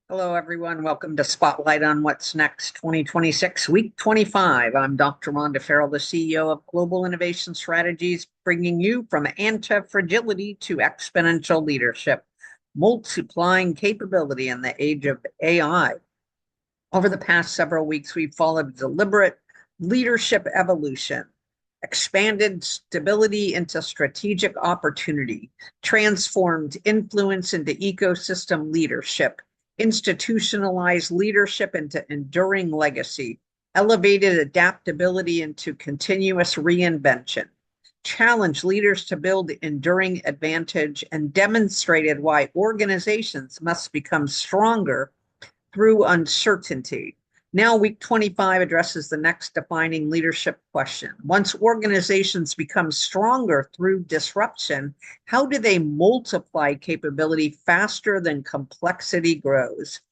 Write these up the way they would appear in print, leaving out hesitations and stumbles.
Hello, everyone. Welcome to Spotlight on What's Next 2026, week 25. I'm Dr. Rhonda Farrell, the CEO of Global Innovation Strategies, bringing you from antifragility to exponential leadership, multiplying capability in the age of AI. Over the past several weeks, we've followed deliberate leadership evolution, expanded stability into strategic opportunity, transformed influence into ecosystem leadership, institutionalized leadership into enduring legacy, elevated adaptability into continuous reinvention, challenged leaders to build enduring advantage, and demonstrated why organizations must become stronger through uncertainty. Now, week 25 addresses the next defining leadership question. Once organizations become stronger through disruption, how do they multiply capability faster than complexity grows?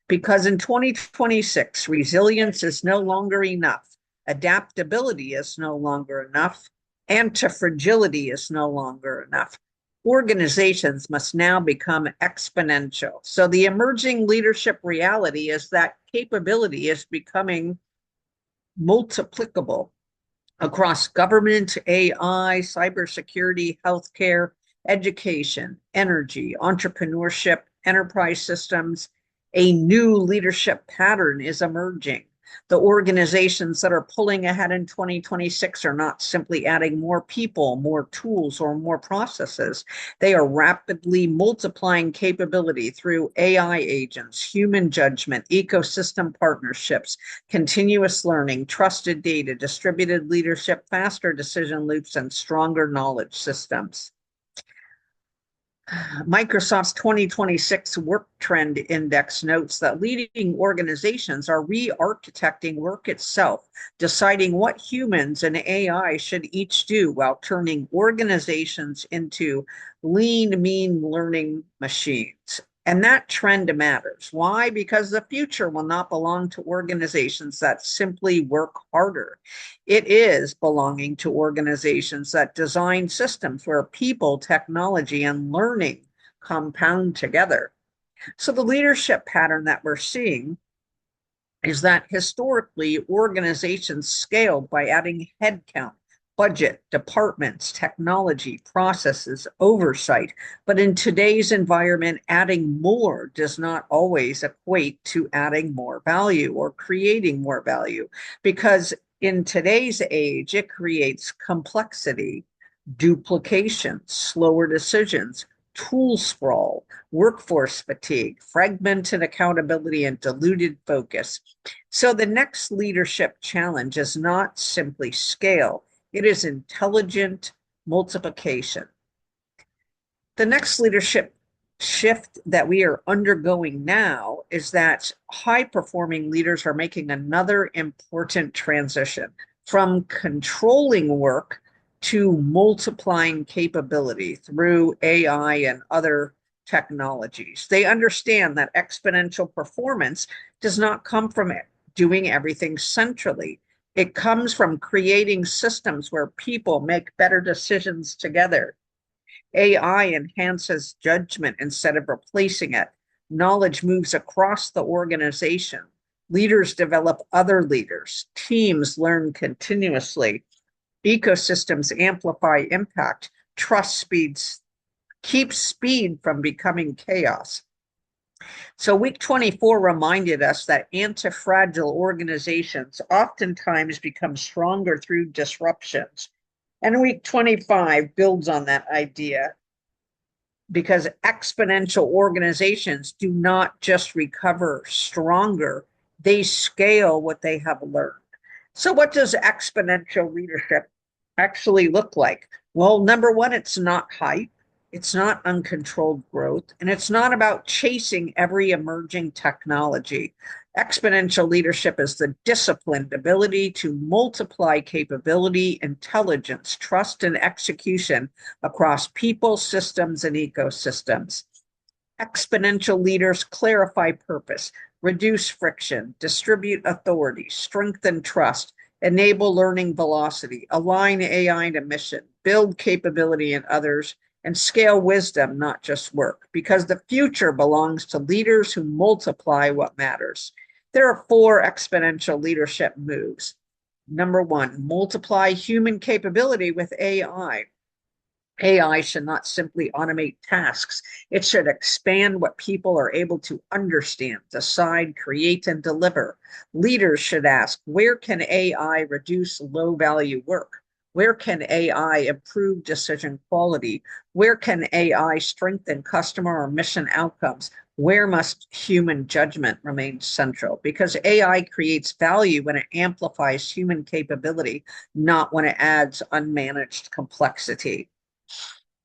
Because in 2026, resilience is no longer enough, adaptability is no longer enough, antifragility is no longer enough. Organizations must now become exponential. So the emerging leadership reality is that capability is becoming multiplicable across government, AI, cybersecurity, healthcare, education, energy, entrepreneurship, enterprise systems. A new leadership pattern is emerging. The organizations that are pulling ahead in 2026 are not simply adding more people, more tools, or more processes. They are rapidly multiplying capability through AI agents, human judgment, ecosystem partnerships, continuous learning, trusted data, distributed leadership, faster decision loops, and stronger knowledge systems. Microsoft's 2026 Work Trend Index notes that leading organizations are re-architecting work itself, deciding what humans and AI should each do while turning organizations into lean, mean learning machines. And that trend matters. Why? Because the future will not belong to organizations that simply work harder. It is belonging to organizations that design systems where people, technology, and learning compound together. So the leadership pattern that we're seeing is that historically organizations scaled by adding headcount, budget, departments, technology, processes, oversight. But in today's environment, adding more does not always equate to adding more value or creating more value, because in today's age, it creates complexity, duplication, slower decisions, tool sprawl, workforce fatigue, fragmented accountability, and diluted focus. So the next leadership challenge is not simply scale, it is intelligent multiplication. The next leadership shift that we are undergoing now is that high performing leaders are making another important transition from controlling work to multiplying capability through AI and other technologies. They understand that exponential performance does not come from doing everything centrally. It comes from creating systems where people make better decisions together. AI enhances judgment instead of replacing it. Knowledge moves across the organization. Leaders develop other leaders. Teams learn continuously. Ecosystems amplify impact. Trust speeds keeps speed from becoming chaos. So week 24 reminded us that anti-fragile organizations oftentimes become stronger through disruptions. And week 25 builds on that idea, because exponential organizations do not just recover stronger, they scale what they have learned. So what does exponential leadership actually look like? Well, number one, it's not hype. It's not uncontrolled growth, and it's not about chasing every emerging technology. Exponential leadership is the disciplined ability to multiply capability, intelligence, trust, and execution across people, systems, and ecosystems. Exponential leaders clarify purpose, reduce friction, distribute authority, strengthen trust, enable learning velocity, align AI to mission, build capability in others, and scale wisdom, not just work, because the future belongs to leaders who multiply what matters. There are 4 exponential leadership moves. Number 1, multiply human capability with AI. AI should not simply automate tasks. It should expand what people are able to understand, decide, create, and deliver. Leaders should ask, where can AI reduce low-value work? Where can AI improve decision quality? Where can AI strengthen customer or mission outcomes? Where must human judgment remain central? Because AI creates value when it amplifies human capability, not when it adds unmanaged complexity.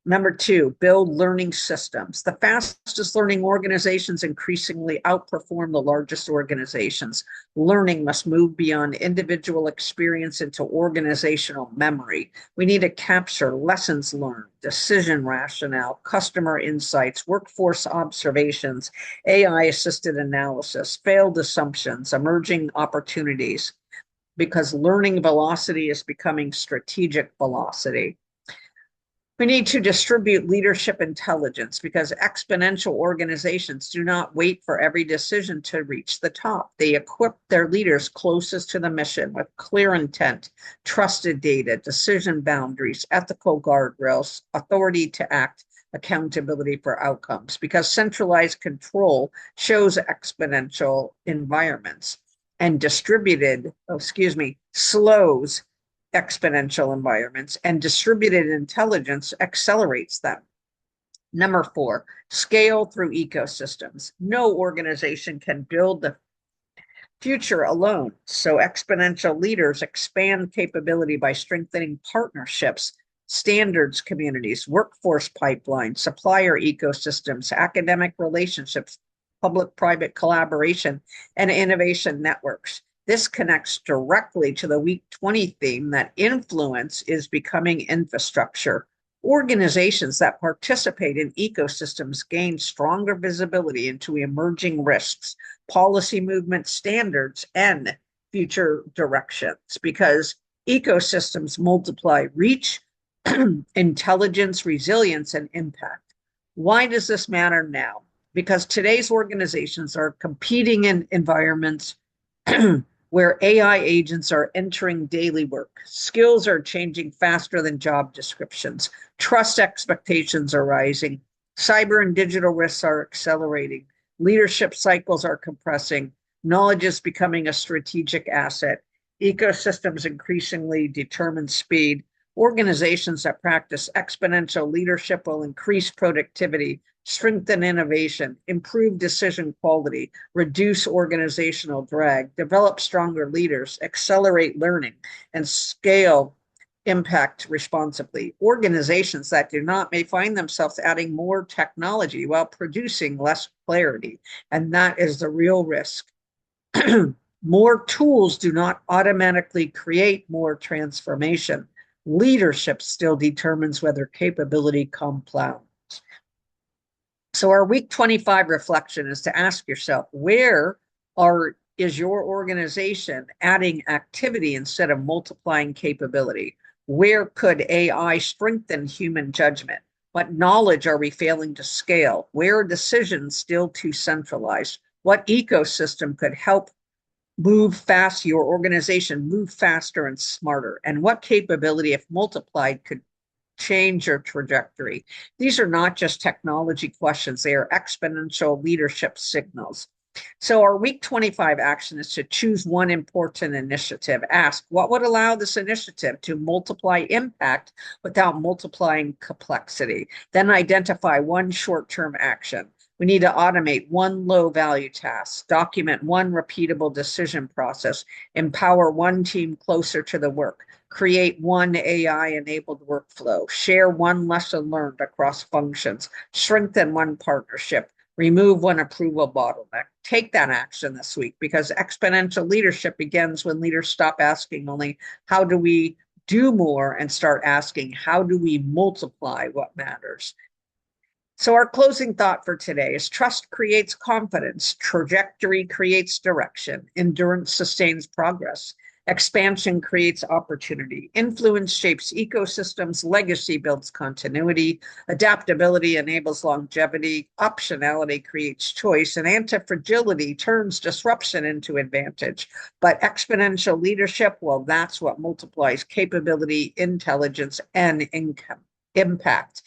Number 2, build learning systems. The fastest learning organizations increasingly outperform the largest organizations. Learning must move beyond individual experience into organizational memory. We need to capture lessons learned, decision rationale, customer insights, workforce observations, AI-assisted analysis, failed assumptions, emerging opportunities, because learning velocity is becoming strategic velocity. We need to distribute leadership intelligence, because exponential organizations do not wait for every decision to reach the top. They equip their leaders closest to the mission with clear intent, trusted data, decision boundaries, ethical guardrails, authority to act, accountability for outcomes, because centralized control shows exponential environments, and slows exponential environments, and distributed intelligence accelerates them. Number 4, scale through ecosystems. No organization can build the future alone, so exponential leaders expand capability by strengthening partnerships, standards communities, workforce pipelines, supplier ecosystems, academic relationships, public-private collaboration, and innovation networks. This connects directly to the Week 20 theme that influence is becoming infrastructure. Organizations that participate in ecosystems gain stronger visibility into emerging risks, policy movement standards, and future directions, because ecosystems multiply reach, intelligence, resilience, and impact. Why does this matter now? Because today's organizations are competing in environments where AI agents are entering daily work. Skills are changing faster than job descriptions. Trust expectations are rising. Cyber and digital risks are accelerating. Leadership cycles are compressing. Knowledge is becoming a strategic asset. Ecosystems increasingly determine speed. Organizations that practice exponential leadership will increase productivity, strengthen innovation, improve decision quality, reduce organizational drag, develop stronger leaders, accelerate learning, and scale impact responsibly. Organizations that do not may find themselves adding more technology while producing less clarity, and that is the real risk. More tools do not automatically create more transformation. Leadership still determines whether capability compounds. So our Week 25 reflection is to ask yourself, where is your organization adding activity instead of multiplying capability? Where could AI strengthen human judgment? What knowledge are we failing to scale? Where are decisions still too centralized? What ecosystem could help your organization move faster and smarter? And what capability, if multiplied, could change your trajectory? These are not just technology questions, they are exponential leadership signals. So our Week 25 action is to choose one important initiative. Ask, what would allow this initiative to multiply impact without multiplying complexity? Then identify one short-term action. We need to automate one low-value task, document one repeatable decision process, empower one team closer to the work, create one AI-enabled workflow, share one lesson learned across functions, strengthen one partnership, remove one approval bottleneck. Take that action this week, because exponential leadership begins when leaders stop asking only, how do we do more, and start asking, how do we multiply what matters? So our closing thought for today is: trust creates confidence, trajectory creates direction, endurance sustains progress. Expansion creates opportunity. Influence shapes ecosystems. Legacy builds continuity. Adaptability enables longevity. Optionality creates choice. And antifragility turns disruption into advantage. But exponential leadership, well, that's what multiplies capability, intelligence, and income impact.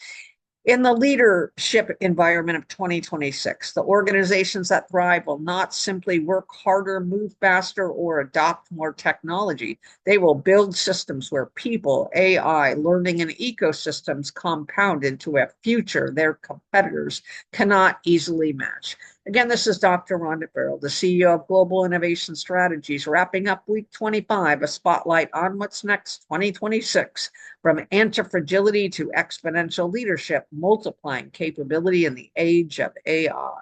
In the leadership environment of 2026, the organizations that thrive will not simply work harder, move faster, or adopt more technology. They will build systems where people, AI, learning, and ecosystems compound into a future their competitors cannot easily match. Again, this is Dr. Rhonda Farrell, the CEO of Global Innovation Strategies, wrapping up week 25, a spotlight on what's next 2026, from antifragility to exponential leadership, multiplying capability in the age of AI.